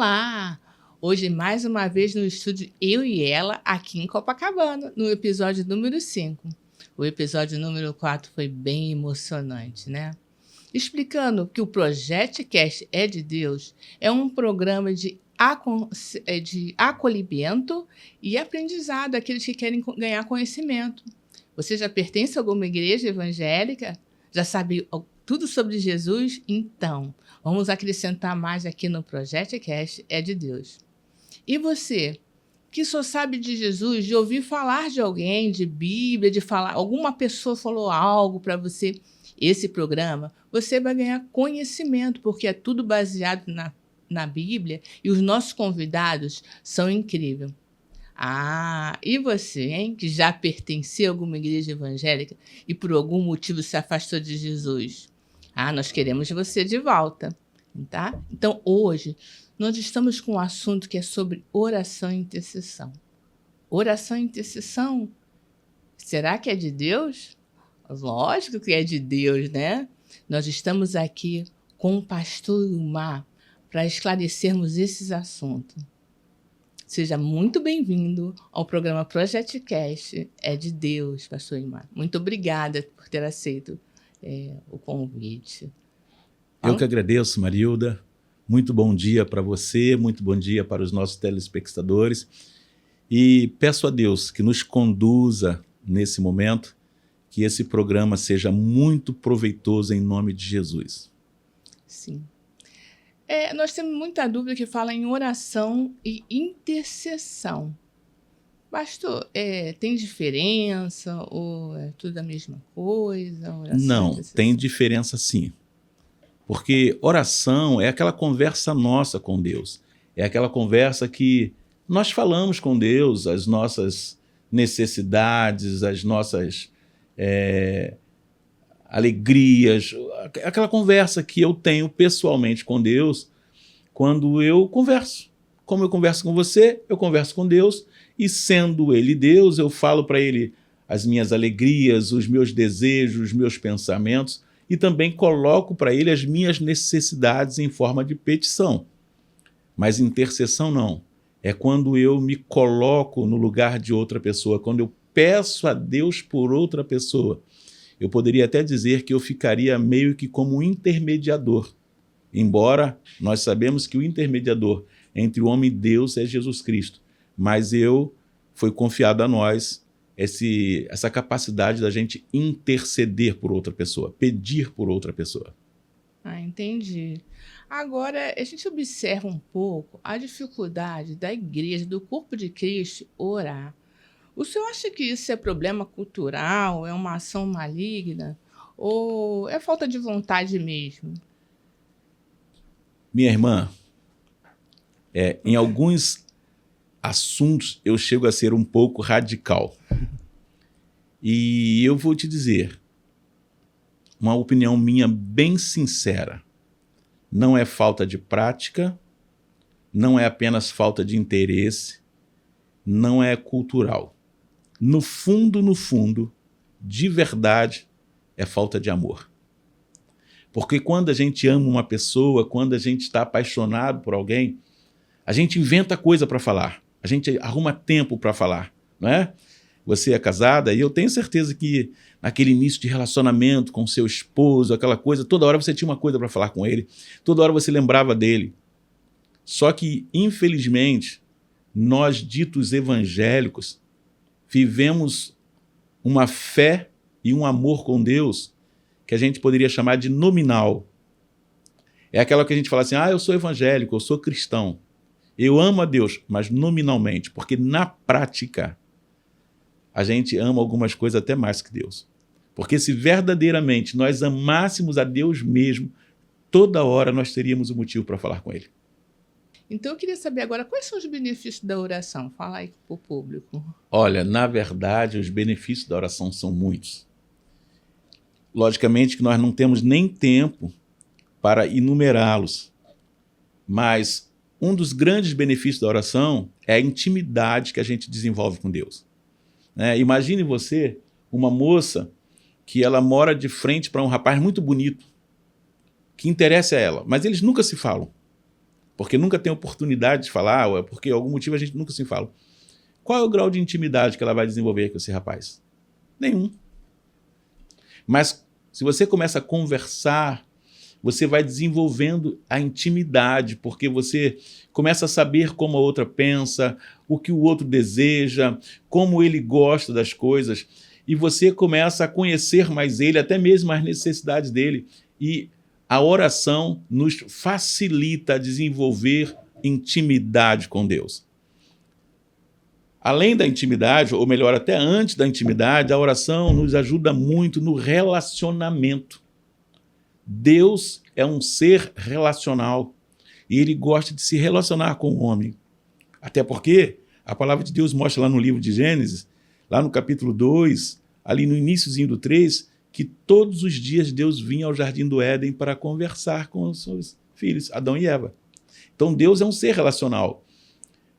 Olá! Hoje, mais uma vez no estúdio Eu e Ela, aqui em Copacabana, no episódio número 5. O episódio número 4 foi bem emocionante, né? Explicando que o ProjectCast é de Deus, é um programa de acolhimento e aprendizado àqueles que querem ganhar conhecimento. Você já pertence a alguma igreja evangélica? Já sabe tudo sobre Jesus? Então, vamos acrescentar mais aqui no ProjectCast é de Deus. E você, que só sabe de Jesus, de ouvir falar de alguém, de Bíblia, de falar, alguma pessoa falou algo para você, esse programa, você vai ganhar conhecimento, porque é tudo baseado na Bíblia e os nossos convidados são incríveis. Ah, e você, hein, que já pertencia a alguma igreja evangélica e por algum motivo se afastou de Jesus? Ah, nós queremos você de volta, tá? Então, hoje, nós estamos com um assunto que é sobre oração e intercessão. Oração e intercessão, será que é de Deus? Lógico que é de Deus, né? Nós estamos aqui com o pastor Ilmar para esclarecermos esses assuntos. Seja muito bem-vindo ao programa ProjectCast é de Deus, pastor Ilmar. Muito obrigada por ter aceito o convite. Eu que agradeço, Marilda. Muito bom dia para você, muito bom dia para os nossos telespectadores. E peço a Deus que nos conduza nesse momento, que esse programa seja muito proveitoso em nome de Jesus. Sim. Nós temos muita dúvida que fala em oração e intercessão. Pastor, tem diferença ou é tudo a mesma coisa? Não, tem diferença sim. Porque oração é aquela conversa nossa com Deus. É aquela conversa que nós falamos com Deus, as nossas necessidades, as nossas alegrias, aquela conversa que eu tenho pessoalmente com Deus quando eu converso. Como eu converso com você, eu converso com Deus, e sendo Ele Deus, eu falo para Ele as minhas alegrias, os meus desejos, os meus pensamentos, e também coloco para Ele as minhas necessidades em forma de petição. Mas intercessão não. É quando eu me coloco no lugar de outra pessoa, quando eu peço a Deus por outra pessoa. Eu poderia até dizer que eu ficaria meio que como um intermediador, embora nós sabemos que o intermediador entre o homem e Deus é Jesus Cristo, mas foi confiado a nós essa capacidade da gente interceder por outra pessoa, pedir por outra pessoa. Ah, entendi. Agora, a gente observa um pouco a dificuldade da igreja, do corpo de Cristo, orar. O senhor acha que isso é problema cultural, é uma ação maligna ou é falta de vontade mesmo? Minha irmã, em alguns assuntos eu chego a ser um pouco radical. E eu vou te dizer, uma opinião minha bem sincera, não é falta de prática, não é apenas falta de interesse, não é cultural. No fundo, de verdade, é falta de amor. Porque quando a gente ama uma pessoa, quando a gente está apaixonado por alguém, a gente inventa coisa para falar, a gente arruma tempo para falar, não é? Você é casada e eu tenho certeza que naquele início de relacionamento com seu esposo, aquela coisa, toda hora você tinha uma coisa para falar com ele, toda hora você lembrava dele. Só que, infelizmente, nós ditos evangélicos vivemos uma fé e um amor com Deus que a gente poderia chamar de nominal. É aquela que a gente fala assim, eu sou evangélico, eu sou cristão, eu amo a Deus, mas nominalmente, porque na prática a gente ama algumas coisas até mais que Deus. Porque se verdadeiramente nós amássemos a Deus mesmo, toda hora nós teríamos um motivo para falar com Ele. Então, eu queria saber agora, quais são os benefícios da oração? Fala aí para o público. Olha, na verdade, os benefícios da oração são muitos. Logicamente que nós não temos nem tempo para enumerá-los, mas um dos grandes benefícios da oração é a intimidade que a gente desenvolve com Deus. Imagine você, uma moça, que ela mora de frente para um rapaz muito bonito, que interessa a ela, mas eles nunca se falam. porque nunca tem oportunidade de falar, ou é porque por algum motivo a gente nunca se fala. Qual é o grau de intimidade que ela vai desenvolver com esse rapaz? Nenhum. Mas se você começa a conversar, você vai desenvolvendo a intimidade, porque você começa a saber como a outra pensa, o que o outro deseja, como ele gosta das coisas, e você começa a conhecer mais ele, até mesmo as necessidades dele. E a oração nos facilita a desenvolver intimidade com Deus. Além da intimidade, ou melhor, até antes da intimidade, a oração nos ajuda muito no relacionamento. Deus é um ser relacional e ele gosta de se relacionar com o homem. Até porque a palavra de Deus mostra lá no livro de Gênesis, lá no capítulo 2, ali no iniciozinho do 3, que todos os dias Deus vinha ao jardim do Éden para conversar com os seus filhos, Adão e Eva. Então Deus é um ser relacional.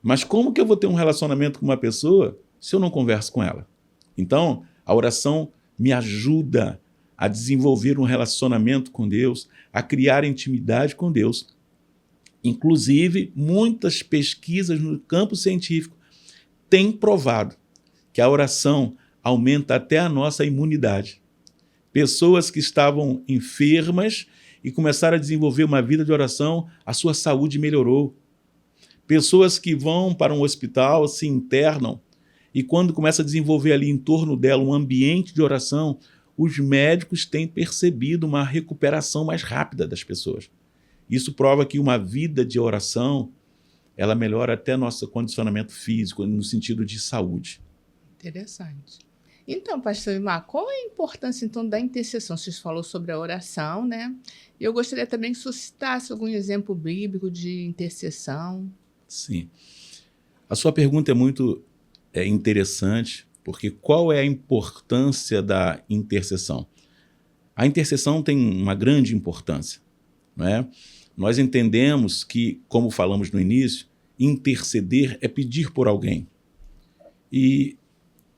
Mas como que eu vou ter um relacionamento com uma pessoa se eu não converso com ela? Então, a oração me ajuda a desenvolver um relacionamento com Deus, a criar intimidade com Deus. Inclusive, muitas pesquisas no campo científico têm provado que a oração aumenta até a nossa imunidade. Pessoas que estavam enfermas e começaram a desenvolver uma vida de oração, a sua saúde melhorou. Pessoas que vão para um hospital, se internam, e quando começa a desenvolver ali em torno dela um ambiente de oração, os médicos têm percebido uma recuperação mais rápida das pessoas. Isso prova que uma vida de oração, ela melhora até nosso condicionamento físico, no sentido de saúde. Interessante. Então, pastor Imar, qual é a importância, então, da intercessão? Você falou sobre a oração, né? E eu gostaria também que você citasse algum exemplo bíblico de intercessão. Sim. A sua pergunta é muito interessante, porque qual é a importância da intercessão? A intercessão tem uma grande importância, não é? Nós entendemos que, como falamos no início, interceder é pedir por alguém. E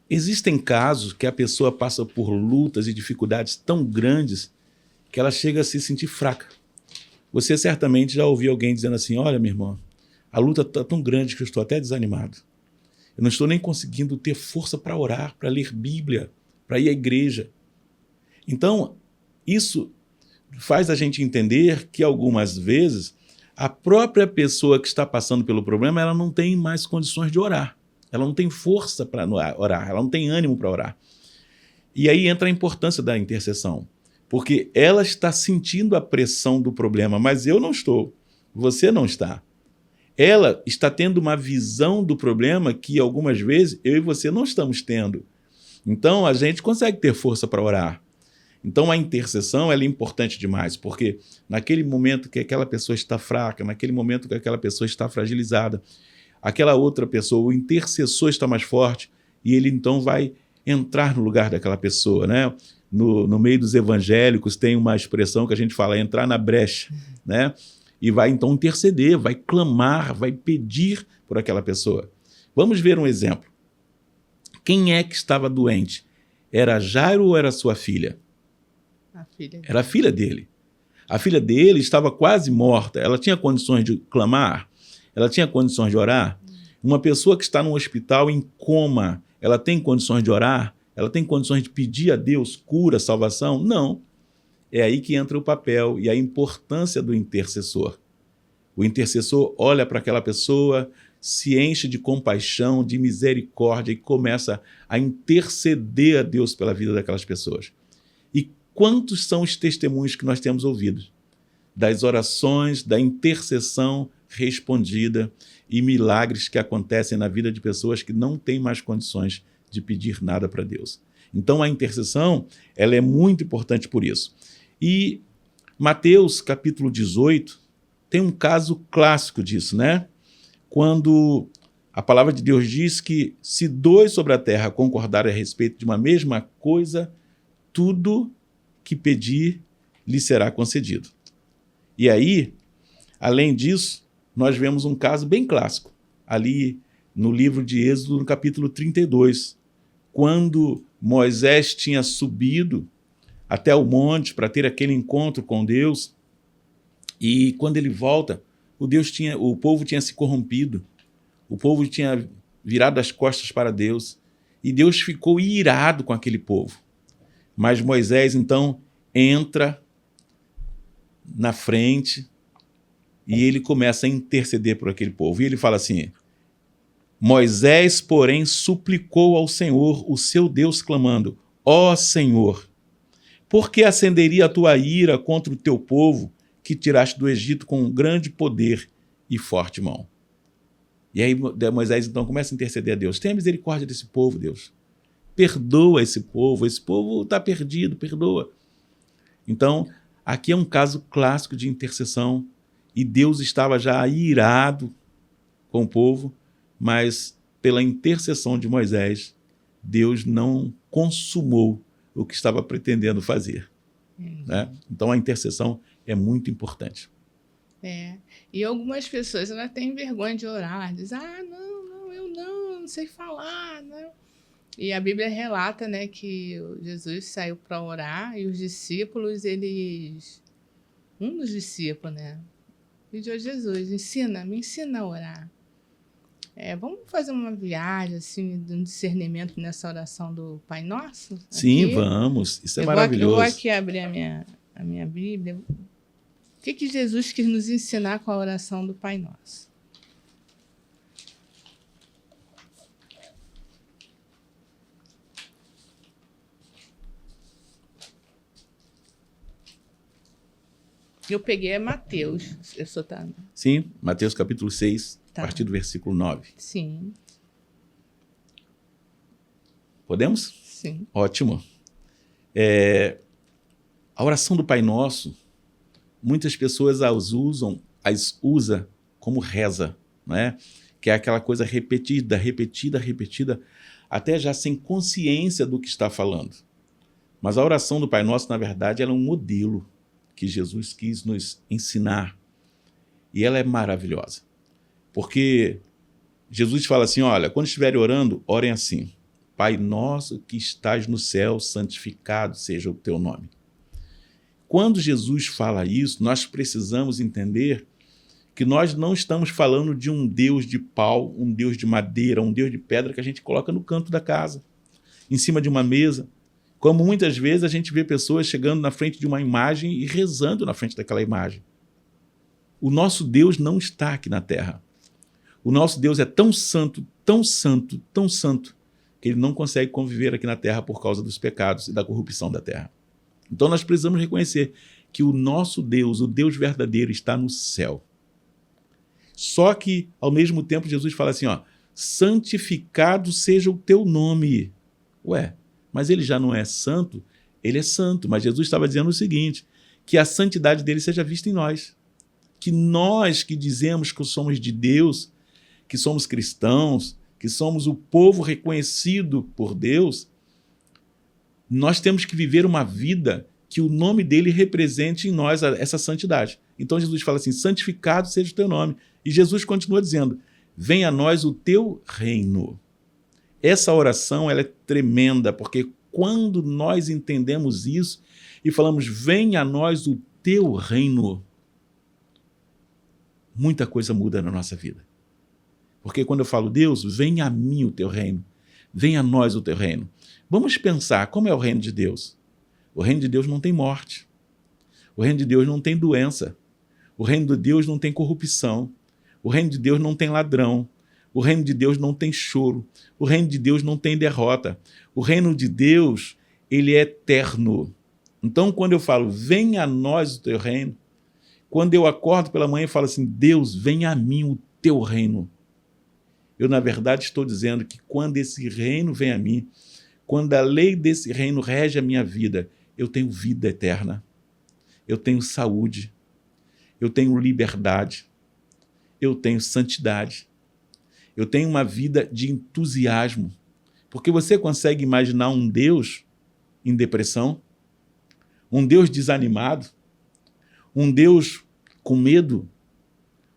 existem casos que a pessoa passa por lutas e dificuldades tão grandes que ela chega a se sentir fraca. Você certamente já ouviu alguém dizendo assim: olha, minha irmã, a luta está tão grande que eu estou até desanimado. Eu não estou nem conseguindo ter força para orar, para ler Bíblia, para ir à igreja. Então, isso faz a gente entender que, algumas vezes, a própria pessoa que está passando pelo problema, ela não tem mais condições de orar. Ela não tem força para orar, ela não tem ânimo para orar. E aí entra a importância da intercessão, porque ela está sentindo a pressão do problema, mas eu não estou, você não está. Ela está tendo uma visão do problema que, algumas vezes, eu e você não estamos tendo. Então, a gente consegue ter força para orar. Então, a intercessão ela é importante demais, porque naquele momento que aquela pessoa está fraca, naquele momento que aquela pessoa está fragilizada, aquela outra pessoa, o intercessor está mais forte, e ele então vai entrar no lugar daquela pessoa, né? No meio dos evangélicos tem uma expressão que a gente fala, entrar na brecha, né? E vai então interceder, vai clamar, vai pedir por aquela pessoa. Vamos ver um exemplo. Quem é que estava doente? Era Jairo ou era sua filha? A filha. Era a filha dele. A filha dele estava quase morta. Ela tinha condições de clamar? Ela tinha condições de orar? Uma pessoa que está num hospital em coma, ela tem condições de orar? Ela tem condições de pedir a Deus cura, salvação? Não. É aí que entra o papel e a importância do intercessor. O intercessor olha para aquela pessoa, se enche de compaixão, de misericórdia e começa a interceder a Deus pela vida daquelas pessoas. E quantos são os testemunhos que nós temos ouvido? Das orações, da intercessão respondida e milagres que acontecem na vida de pessoas que não têm mais condições de pedir nada para Deus. Então, a intercessão ela é muito importante por isso. E Mateus, capítulo 18, tem um caso clássico disso, né? Quando a palavra de Deus diz que se dois sobre a terra concordarem a respeito de uma mesma coisa, tudo que pedir lhe será concedido. E aí, além disso, nós vemos um caso bem clássico, ali no livro de Êxodo, no capítulo 32, quando Moisés tinha subido até o monte para ter aquele encontro com Deus, e quando ele volta, o povo tinha se corrompido, o povo tinha virado as costas para Deus, e Deus ficou irado com aquele povo. Mas Moisés, então, entra na frente e ele começa a interceder por aquele povo. E ele fala assim: Moisés, porém, suplicou ao Senhor, o seu Deus, clamando: ó Senhor, por que acenderia a tua ira contra o teu povo, que tiraste do Egito com um grande poder e forte mão? E aí Moisés então começa a interceder a Deus: tenha misericórdia desse povo, Deus. Perdoa esse povo está perdido, perdoa. Então, aqui é um caso clássico de intercessão, e Deus estava já irado com o povo, mas pela intercessão de Moisés, Deus não consumou o que estava pretendendo fazer. Né? Então, a intercessão é muito importante. E algumas pessoas elas têm vergonha de orar, dizem: eu não sei falar, não. E a Bíblia relata, né, que Jesus saiu para orar e os discípulos, um dos discípulos, né, pediu a Jesus: me ensina a orar. Vamos fazer uma viagem, assim, de um discernimento nessa oração do Pai Nosso? Sim, vamos. Isso é maravilhoso. Eu vou aqui abrir a minha Bíblia. O que Jesus quis nos ensinar com a oração do Pai Nosso? Eu peguei Mateus. Sim, Mateus capítulo 6, a partir do versículo 9. Sim. Podemos? Sim. Ótimo. A oração do Pai Nosso, muitas pessoas as usa como reza, né? Que é aquela coisa repetida, até já sem consciência do que está falando. Mas a oração do Pai Nosso, na verdade, ela é um modelo que Jesus quis nos ensinar. E ela é maravilhosa. Porque Jesus fala assim: olha, quando estiverem orando, orem assim: Pai nosso que estás no céu, santificado seja o teu nome. Quando Jesus fala isso, nós precisamos entender que nós não estamos falando de um Deus de pau, um Deus de madeira, um Deus de pedra que a gente coloca no canto da casa, em cima de uma mesa. Como muitas vezes a gente vê pessoas chegando na frente de uma imagem e rezando na frente daquela imagem. O nosso Deus não está aqui na terra. O nosso Deus é tão santo, tão santo, tão santo, que ele não consegue conviver aqui na terra por causa dos pecados e da corrupção da terra. Então nós precisamos reconhecer que o nosso Deus, o Deus verdadeiro, está no céu. Só que, ao mesmo tempo, Jesus fala assim: santificado seja o teu nome. Mas ele já não é santo? Ele é santo. Mas Jesus estava dizendo o seguinte: que a santidade dele seja vista em nós. Que nós que dizemos que somos de Deus, que somos cristãos, que somos o povo reconhecido por Deus, nós temos que viver uma vida que o nome dele represente em nós essa santidade. Então Jesus fala assim: santificado seja o teu nome. E Jesus continua dizendo: venha a nós o teu reino. Essa oração ela é tremenda, porque quando nós entendemos isso e falamos: venha a nós o teu reino, muita coisa muda na nossa vida. Porque quando eu falo: Deus, venha a mim o teu reino, venha a nós o teu reino. Vamos pensar, como é o reino de Deus? O reino de Deus não tem morte. O reino de Deus não tem doença. O reino de Deus não tem corrupção. O reino de Deus não tem ladrão. O reino de Deus não tem choro. O reino de Deus não tem derrota. O reino de Deus, ele é eterno. Então, quando eu falo: venha a nós o teu reino, quando eu acordo pela manhã e falo assim: Deus, venha a mim o teu reino, eu, na verdade, estou dizendo que quando esse reino vem a mim, quando a lei desse reino rege a minha vida, eu tenho vida eterna, eu tenho saúde, eu tenho liberdade, eu tenho santidade, eu tenho uma vida de entusiasmo. Porque você consegue imaginar um Deus em depressão? Um Deus desanimado? Um Deus com medo?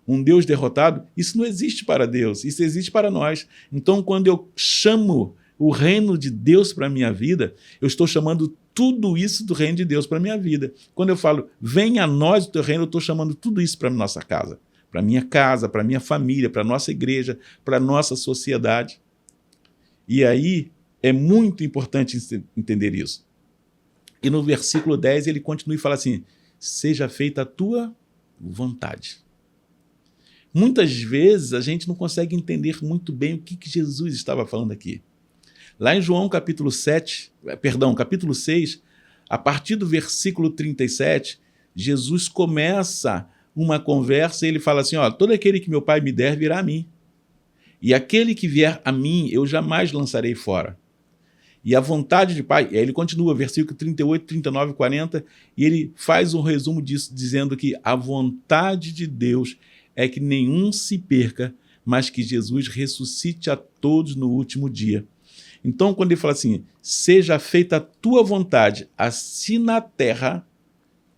Um Deus derrotado? Isso não existe para Deus, isso existe para nós. Então, quando eu chamo o reino de Deus para a minha vida, eu estou chamando tudo isso do reino de Deus para a minha vida. Quando eu falo: venha a nós o teu reino, eu estou chamando tudo isso para a nossa casa, para a minha casa, para a minha família, para a nossa igreja, para a nossa sociedade. E aí é muito importante entender isso. E no versículo 10 ele continua e fala assim, seja feita a tua vontade. Muitas vezes a gente não consegue entender muito bem o que Jesus estava falando aqui. Lá em João capítulo 6, a partir do versículo 37, Jesus começa uma conversa e ele fala assim, ó, todo aquele que meu Pai me der virá a mim. E aquele que vier a mim, eu jamais lançarei fora. E a vontade de Pai, e aí ele continua, versículo 38, 39 e 40, e ele faz um resumo disso, dizendo que a vontade de Deus é que nenhum se perca, mas que Jesus ressuscite a todos no último dia. Então, quando ele fala assim, seja feita a tua vontade, assim na terra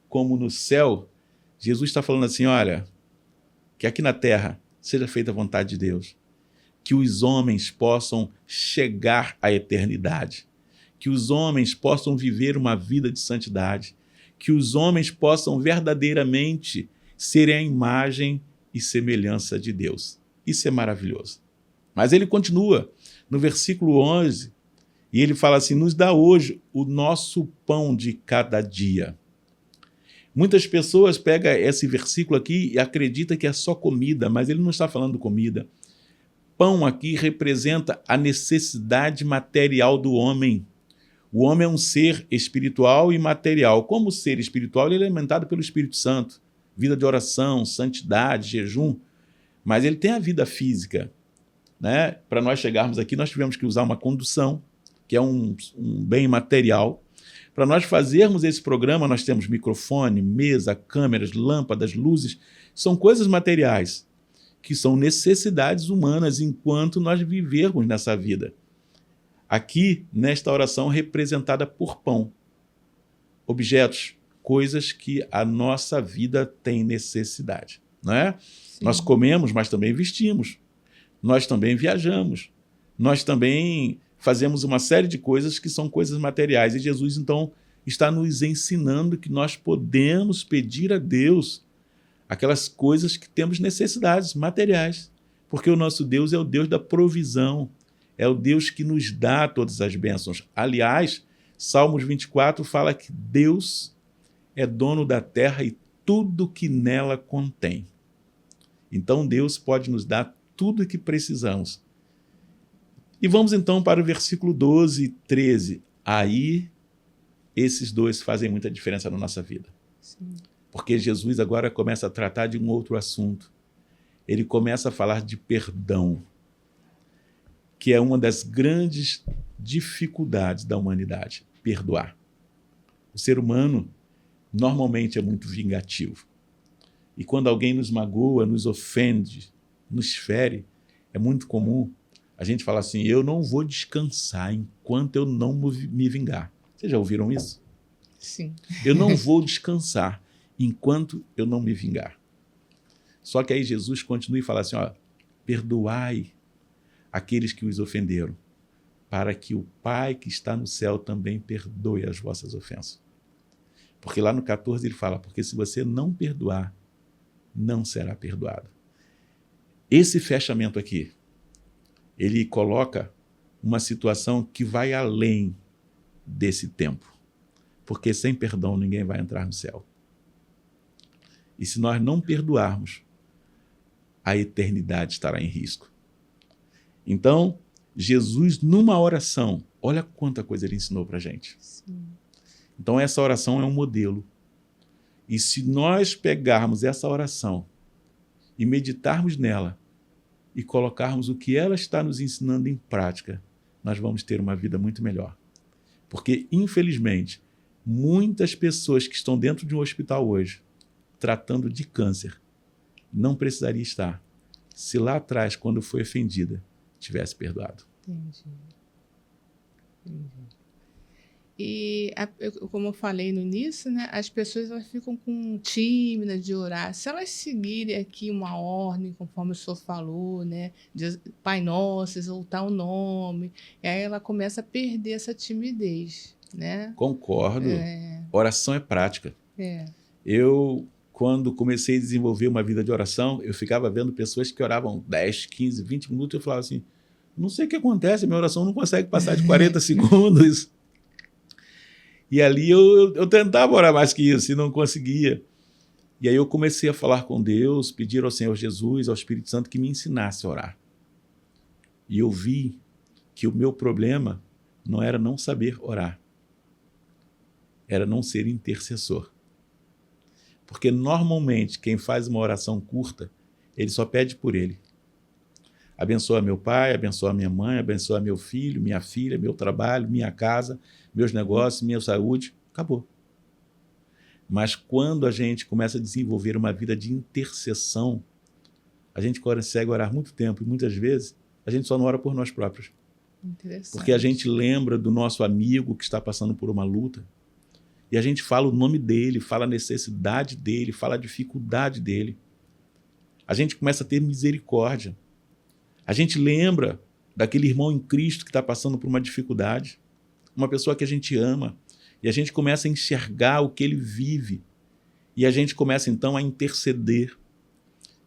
como no céu, Jesus está falando assim, olha, que aqui na terra seja feita a vontade de Deus, que os homens possam chegar à eternidade, que os homens possam viver uma vida de santidade, que os homens possam verdadeiramente serem a imagem e semelhança de Deus. Isso é maravilhoso. Mas ele continua no versículo 11, e ele fala assim, nos dá hoje o nosso pão de cada dia. Muitas pessoas pegam esse versículo aqui e acreditam que é só comida, mas ele não está falando comida. Pão aqui representa a necessidade material do homem. O homem é um ser espiritual e material. Como ser espiritual, ele é alimentado pelo Espírito Santo. Vida de oração, santidade, jejum. Mas ele tem a vida física. Né? Para nós chegarmos aqui, nós tivemos que usar uma condução, que é um bem material. Para nós fazermos esse programa, nós temos microfone, mesa, câmeras, lâmpadas, luzes. São coisas materiais, que são necessidades humanas enquanto nós vivermos nessa vida. Aqui, nesta oração, representada por pão. Objetos, coisas que a nossa vida tem necessidade. Não é? Nós comemos, mas também vestimos. Nós também viajamos. Nós também fazemos uma série de coisas que são coisas materiais. E Jesus, então, está nos ensinando que nós podemos pedir a Deus aquelas coisas que temos necessidades materiais, porque o nosso Deus é o Deus da provisão, é o Deus que nos dá todas as bênçãos. Aliás, Salmos 24 fala que Deus é dono da terra e tudo que nela contém. Então Deus pode nos dar tudo o que precisamos. E vamos então para o versículo 12 e 13. Aí, esses dois fazem muita diferença na nossa vida. Sim. Porque Jesus agora começa a tratar de um outro assunto. Ele começa a falar de perdão, que é uma das grandes dificuldades da humanidade, perdoar. O ser humano normalmente é muito vingativo. E quando alguém nos magoa, nos ofende, nos fere, é muito comum a gente falar assim, eu não vou descansar enquanto eu não me vingar. Vocês já ouviram isso? Sim. Eu não vou descansar enquanto eu não me vingar. Só que aí Jesus continua e fala assim, ó, perdoai aqueles que os ofenderam, para que o Pai que está no céu também perdoe as vossas ofensas. Porque lá no 14 ele fala, porque se você não perdoar, não será perdoado. Esse fechamento aqui, ele coloca uma situação que vai além desse tempo. Porque sem perdão ninguém vai entrar no céu. E se nós não perdoarmos, a eternidade estará em risco. Então, Jesus, numa oração, olha quanta coisa ele ensinou para a gente. Sim. Então, essa oração é um modelo. E se nós pegarmos essa oração e meditarmos nela e colocarmos o que ela está nos ensinando em prática, nós vamos ter uma vida muito melhor. Porque, infelizmente, muitas pessoas que estão dentro de um hospital hoje, tratando de câncer, não precisaria estar se lá atrás, quando foi ofendida, tivesse perdoado. Entendi. E, como eu falei no início, né, as pessoas elas ficam tímidas de orar. Se elas seguirem aqui uma ordem, conforme o senhor falou, né, de Pai Nosso, exaltar o nome, e aí ela começa a perder essa timidez. Né? Concordo. Oração é prática. Eu quando comecei a desenvolver uma vida de oração, eu ficava vendo pessoas que oravam 10, 15, 20 minutos, eu falava assim, não sei o que acontece, minha oração não consegue passar de 40 segundos. E ali eu tentava orar mais que isso e não conseguia. E aí eu comecei a falar com Deus, pedir ao Senhor Jesus, ao Espírito Santo, que me ensinasse a orar. E eu vi que o meu problema não era não saber orar, era não ser intercessor. Porque normalmente quem faz uma oração curta, ele só pede por ele. Abençoa meu pai, abençoa minha mãe, abençoa meu filho, minha filha, meu trabalho, minha casa, meus negócios, minha saúde. Acabou. Mas quando a gente começa a desenvolver uma vida de intercessão, a gente consegue orar muito tempo e muitas vezes a gente só não ora por nós próprios. Porque a gente lembra do nosso amigo que está passando por uma luta e a gente fala o nome dele, fala a necessidade dele, fala a dificuldade dele. A gente começa a ter misericórdia. A gente lembra daquele irmão em Cristo que está passando por uma dificuldade, uma pessoa que a gente ama, e a gente começa a enxergar o que ele vive, e a gente começa então a interceder.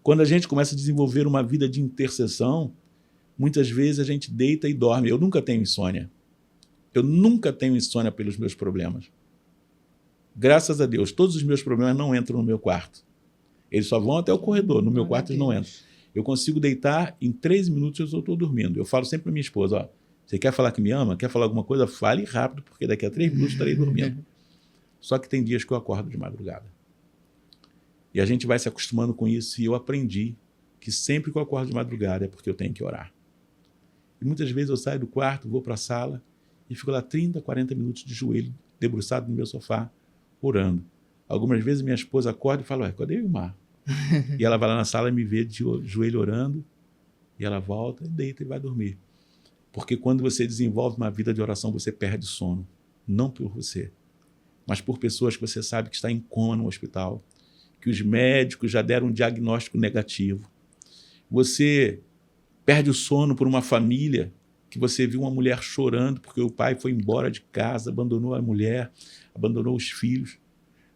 Quando a gente começa a desenvolver uma vida de intercessão, muitas vezes a gente deita e dorme. Eu nunca tenho insônia. Eu nunca tenho insônia pelos meus problemas. Graças a Deus, todos os meus problemas não entram no meu quarto. Eles só vão até o corredor, no meu quarto eles não entram. Eu consigo deitar, em 3 minutos eu estou dormindo. Eu falo sempre para minha esposa, ó, você quer falar que me ama? Quer falar alguma coisa? Fale rápido, porque daqui a 3 minutos estarei dormindo. Só que tem dias que eu acordo de madrugada. E a gente vai se acostumando com isso, e eu aprendi que sempre que eu acordo de madrugada é porque eu tenho que orar. E muitas vezes eu saio do quarto, vou para a sala e fico lá 30, 40 minutos de joelho, debruçado no meu sofá, orando. Algumas vezes minha esposa acorda e fala, ué, cadê o Ilmar? E ela vai lá na sala e me vê de joelho orando, e ela volta, deita e vai dormir. Porque quando você desenvolve uma vida de oração, você perde sono. Não por você, mas por pessoas que você sabe que está em coma no hospital, que os médicos já deram um diagnóstico negativo. Você perde o sono por uma família que você viu uma mulher chorando porque o pai foi embora de casa, abandonou a mulher, abandonou os filhos.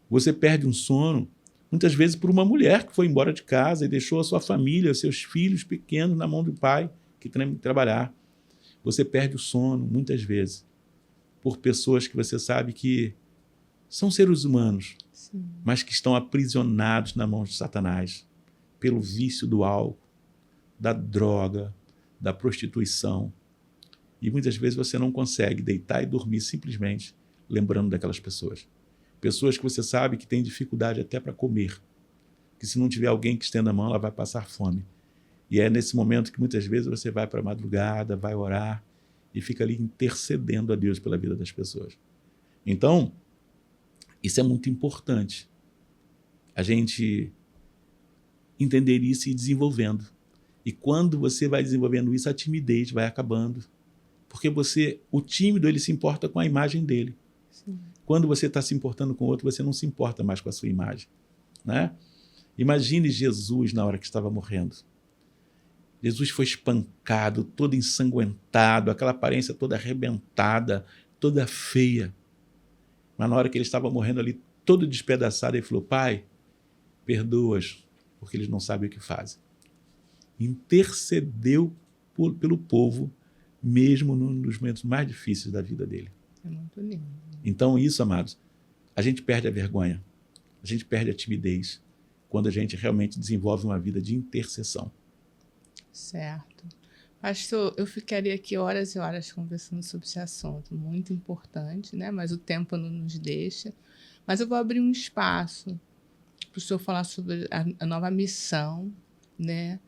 Você perde um sono, muitas vezes, por uma mulher que foi embora de casa e deixou a sua família, seus filhos pequenos na mão do pai que tem que trabalhar. Você perde o sono, muitas vezes, por pessoas que você sabe que são seres humanos, sim, mas que estão aprisionados na mão de Satanás pelo vício do álcool, da droga, da prostituição. E muitas vezes você não consegue deitar e dormir simplesmente lembrando daquelas pessoas. Pessoas que você sabe que têm dificuldade até para comer, que se não tiver alguém que estenda a mão, ela vai passar fome. E é nesse momento que muitas vezes você vai para a madrugada, vai orar e fica ali intercedendo a Deus pela vida das pessoas. Então, isso é muito importante, a gente entender isso e ir desenvolvendo. E quando você vai desenvolvendo isso, a timidez vai acabando. Porque o tímido, ele se importa com a imagem dele. Sim. Quando você está se importando com o outro, você não se importa mais com a sua imagem, né? Imagine Jesus na hora que estava morrendo. Jesus foi espancado, todo ensanguentado, aquela aparência toda arrebentada, toda feia. Mas na hora que ele estava morrendo ali, todo despedaçado, ele falou, Pai, perdoa-os, porque eles não sabem o que fazem. Intercedeu pelo povo, mesmo num dos momentos mais difíceis da vida dele. É muito lindo. Então, isso, amados, a gente perde a vergonha, a gente perde a timidez, quando a gente realmente desenvolve uma vida de intercessão. Certo. Pastor, eu ficaria aqui horas e horas conversando sobre esse assunto, muito importante, né? Mas o tempo não nos deixa. Mas eu vou abrir um espaço para o senhor falar sobre a nova missão, né?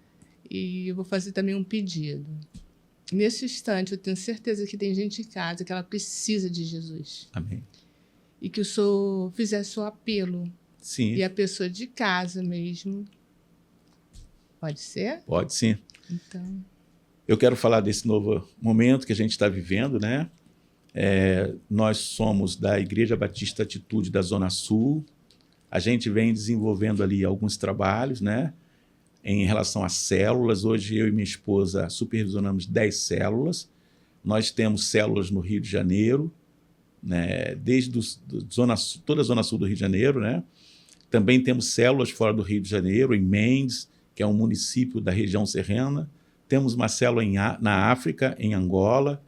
E eu vou fazer também um pedido. Nesse instante, eu tenho certeza que tem gente em casa que ela precisa de Jesus. Amém. E que o senhor fizesse o apelo. Sim. E a pessoa de casa mesmo. Pode ser? Pode sim. Então, eu quero falar desse novo momento que a gente está vivendo, né? Nós somos da Igreja Batista Atitude da Zona Sul. A gente vem desenvolvendo ali alguns trabalhos, né? Em relação às células. Hoje eu e minha esposa supervisionamos 10 células. Nós temos células no Rio de Janeiro, né? Desde toda a Zona Sul do Rio de Janeiro, né? Também temos células fora do Rio de Janeiro, em Mendes, que é um município da região serrana. Temos uma célula na África, em Angola,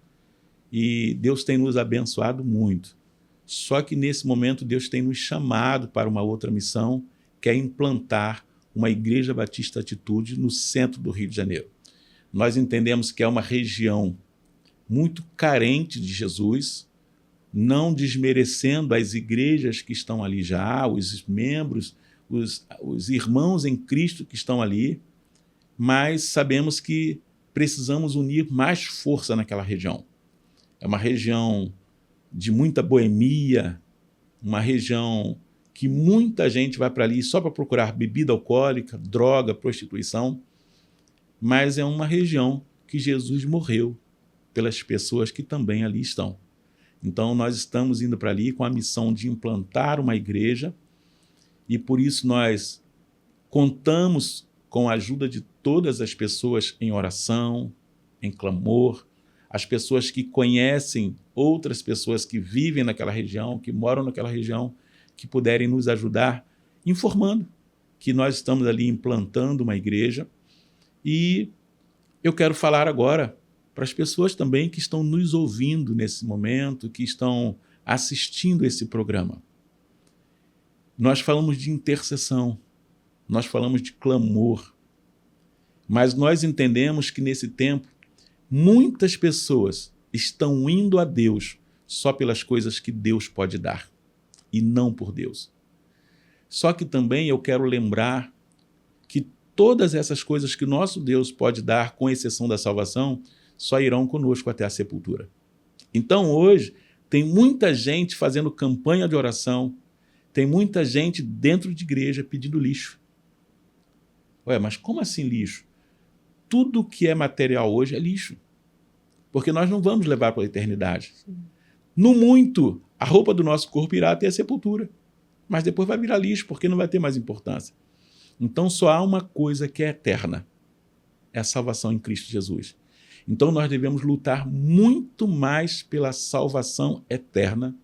e Deus tem nos abençoado muito. Só que, nesse momento, Deus tem nos chamado para uma outra missão, que é implantar uma Igreja Batista Atitude no centro do Rio de Janeiro. Nós entendemos que é uma região muito carente de Jesus, não desmerecendo as igrejas que estão ali já, os membros, os irmãos em Cristo que estão ali, mas sabemos que precisamos unir mais força naquela região. É uma região de muita boemia, uma região que muita gente vai para ali só para procurar bebida alcoólica, droga, prostituição, mas é uma região que Jesus morreu pelas pessoas que também ali estão. Então, nós estamos indo para ali com a missão de implantar uma igreja e, por isso, nós contamos com a ajuda de todas as pessoas em oração, em clamor, as pessoas que conhecem outras pessoas que vivem naquela região, que moram naquela região, que puderem nos ajudar, informando que nós estamos ali implantando uma igreja. E eu quero falar agora para as pessoas também que estão nos ouvindo nesse momento, que estão assistindo esse programa. Nós falamos de intercessão, nós falamos de clamor, mas nós entendemos que nesse tempo muitas pessoas estão indo a Deus só pelas coisas que Deus pode dar e não por Deus. Só que também eu quero lembrar que todas essas coisas que nosso Deus pode dar, com exceção da salvação, só irão conosco até a sepultura. Então, hoje, tem muita gente fazendo campanha de oração, tem muita gente dentro de igreja pedindo lixo. Ué, mas como assim lixo? Tudo que é material hoje é lixo, porque nós não vamos levar para a eternidade. Sim. No muito, a roupa do nosso corpo irá até a sepultura, mas depois vai virar lixo, porque não vai ter mais importância. Então, só há uma coisa que é eterna, é a salvação em Cristo Jesus. Então, nós devemos lutar muito mais pela salvação eterna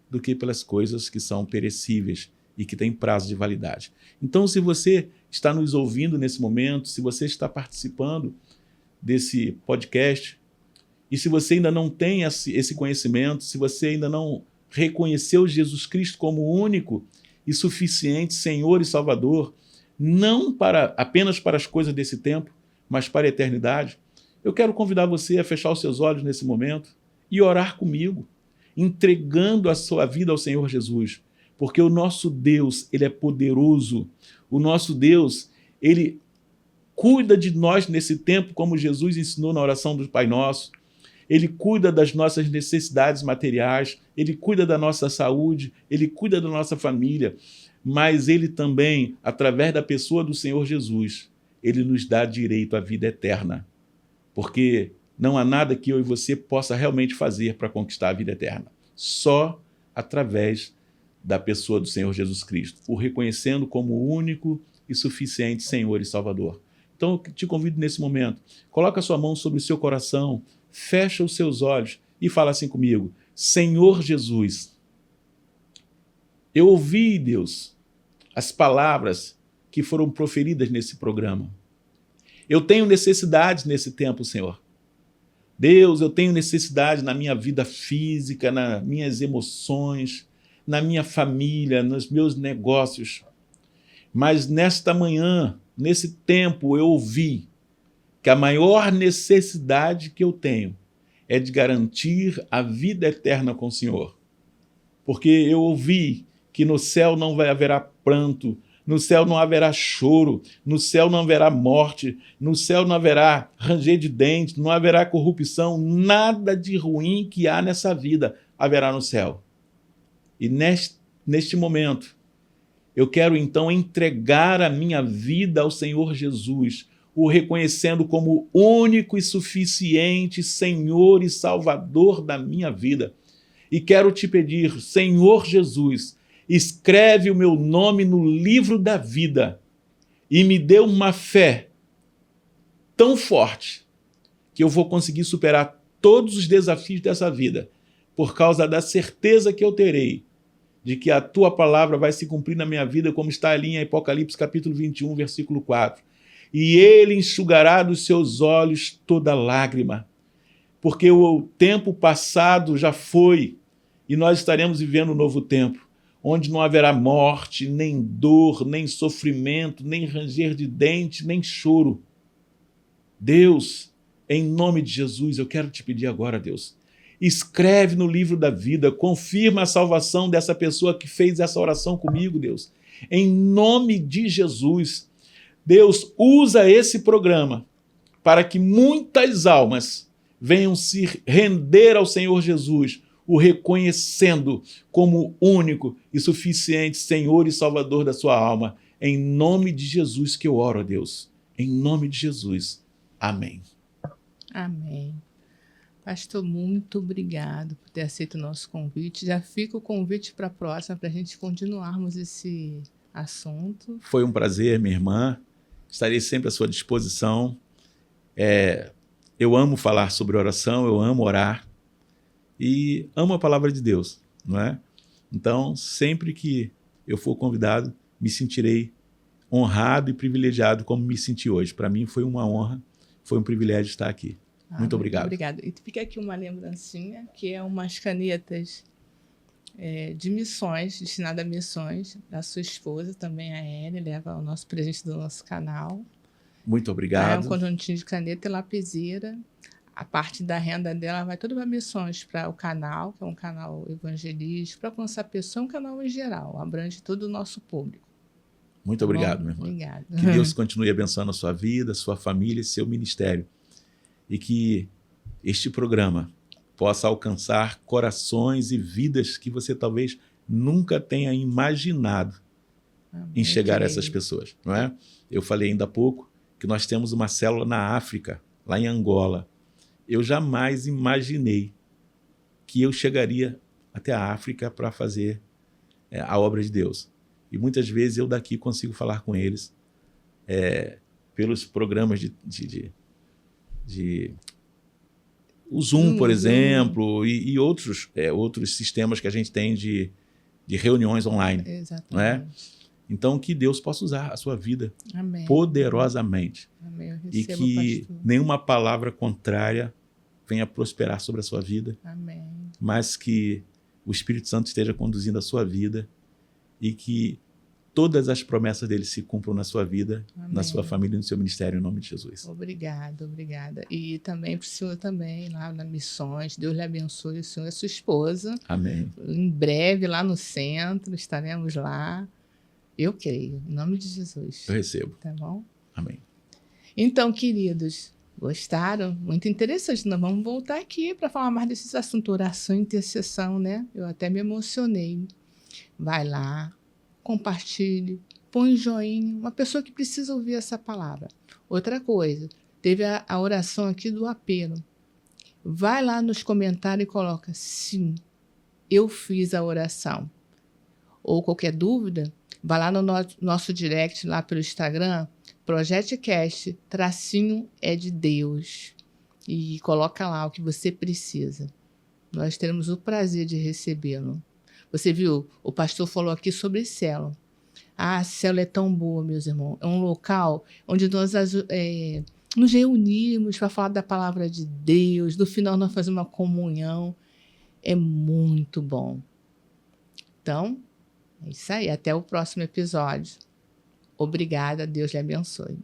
do que pelas coisas que são perecíveis e que têm prazo de validade. Então, se você está nos ouvindo nesse momento, se você está participando desse podcast, e se você ainda não tem esse conhecimento, se você ainda não reconheceu Jesus Cristo como único e suficiente Senhor e Salvador, não apenas para as coisas desse tempo, mas para a eternidade, eu quero convidar você a fechar os seus olhos nesse momento e orar comigo, entregando a sua vida ao Senhor Jesus, porque o nosso Deus, ele é poderoso, o nosso Deus, ele cuida de nós nesse tempo, como Jesus ensinou na oração do Pai Nosso. Ele cuida das nossas necessidades materiais, ele cuida da nossa saúde, ele cuida da nossa família, mas ele também, através da pessoa do Senhor Jesus, ele nos dá direito à vida eterna, porque não há nada que eu e você possa realmente fazer para conquistar a vida eterna, só através da pessoa do Senhor Jesus Cristo, o reconhecendo como o único e suficiente Senhor e Salvador. Então, eu te convido nesse momento, coloca a sua mão sobre o seu coração, fecha os seus olhos e fala assim comigo: Senhor Jesus, eu ouvi, Deus, as palavras que foram proferidas nesse programa. Eu tenho necessidades nesse tempo, Senhor. Deus, eu tenho necessidade na minha vida física, nas minhas emoções, na minha família, nos meus negócios. Mas nesta manhã, nesse tempo, eu ouvi que a maior necessidade que eu tenho é de garantir a vida eterna com o Senhor. Porque eu ouvi que no céu não haverá pranto, no céu não haverá choro, no céu não haverá morte, no céu não haverá ranger de dentes, não haverá corrupção, nada de ruim que há nessa vida haverá no céu. E neste momento, eu quero então entregar a minha vida ao Senhor Jesus, o reconhecendo como único e suficiente Senhor e Salvador da minha vida. E quero te pedir, Senhor Jesus, escreve o meu nome no livro da vida e me dê uma fé tão forte que eu vou conseguir superar todos os desafios dessa vida por causa da certeza que eu terei de que a tua palavra vai se cumprir na minha vida, como está ali em Apocalipse capítulo 21, versículo 4. E ele enxugará dos seus olhos toda lágrima, porque o tempo passado já foi, e nós estaremos vivendo um novo tempo, onde não haverá morte, nem dor, nem sofrimento, nem ranger de dente, nem choro. Deus, em nome de Jesus, eu quero te pedir agora, Deus, escreve no livro da vida, confirma a salvação dessa pessoa que fez essa oração comigo, Deus. Em nome de Jesus, Deus, usa esse programa para que muitas almas venham se render ao Senhor Jesus, o reconhecendo como único e suficiente Senhor e Salvador da sua alma. Em nome de Jesus que eu oro a Deus. Em nome de Jesus. Amém. Amém. Pastor, muito obrigado por ter aceito o nosso convite. Já fica o convite para a próxima, para a gente continuarmos esse assunto. Foi um prazer, minha irmã. Estarei sempre à sua disposição. Eu amo falar sobre oração, eu amo orar e amo a palavra de Deus, não é? Então, sempre que eu for convidado, me sentirei honrado e privilegiado como me senti hoje. Para mim foi uma honra, foi um privilégio estar aqui. Muito obrigado. Obrigado. E fica aqui uma lembrancinha, que é umas canetas de missões, destinadas a missões, da sua esposa também, a Ellen, leva o nosso presente do nosso canal. Muito obrigado. É um conjuntinho de caneta e lapiseira. A parte da renda dela vai toda para missões, para o canal, que é um canal evangelístico, para alcançar a pessoa, é um canal em geral, abrange todo o nosso público. Muito obrigado, meu irmão. Obrigada. Que Deus continue abençoando a sua vida, a sua família e seu ministério. E que este programa possa alcançar corações e vidas que você talvez nunca tenha imaginado em chegar a essas pessoas, não é? Eu falei ainda há pouco que nós temos uma célula na África, lá em Angola. Eu jamais imaginei que eu chegaria até a África para fazer a obra de Deus. E muitas vezes eu daqui consigo falar com eles pelos programas o Zoom, por exemplo, e outros sistemas que a gente tem de reuniões online. Exatamente. Não é? Então, que Deus possa usar a sua vida Amém. Poderosamente. Amém. Eu E recebo, que pastor. nenhuma palavra contrária venha prosperar sobre a sua vida, Amém. mas que o Espírito Santo esteja conduzindo a sua vida e que todas as promessas dele se cumpram na sua vida, Amém. na sua família e no seu ministério, em nome de Jesus. Obrigada. E também para o senhor também, lá nas missões. Deus lhe abençoe, o senhor e a sua esposa. Amém. Em breve, lá no centro, estaremos lá. Eu creio, em nome de Jesus. Eu recebo. Tá bom? Amém. Então, queridos, gostaram? Muito interessante. Nós vamos voltar aqui para falar mais desses assuntos, oração e intercessão, né? Eu até me emocionei. Vai lá, compartilhe, põe joinha. Uma pessoa que precisa ouvir essa palavra. Outra coisa, teve a oração aqui do apelo. Vai lá nos comentários e coloca, sim, eu fiz a oração. Ou qualquer dúvida, vai lá no nosso direct, lá pelo Instagram, ProjetCast, _ de Deus. E coloca lá o que você precisa. Nós teremos o prazer de recebê-lo. Você viu, o pastor falou aqui sobre célula. A célula é tão boa, meus irmãos. É um local onde nós nos reunimos para falar da palavra de Deus. No final, nós fazemos uma comunhão. É muito bom. Então, é isso aí. Até o próximo episódio. Obrigada. Deus lhe abençoe.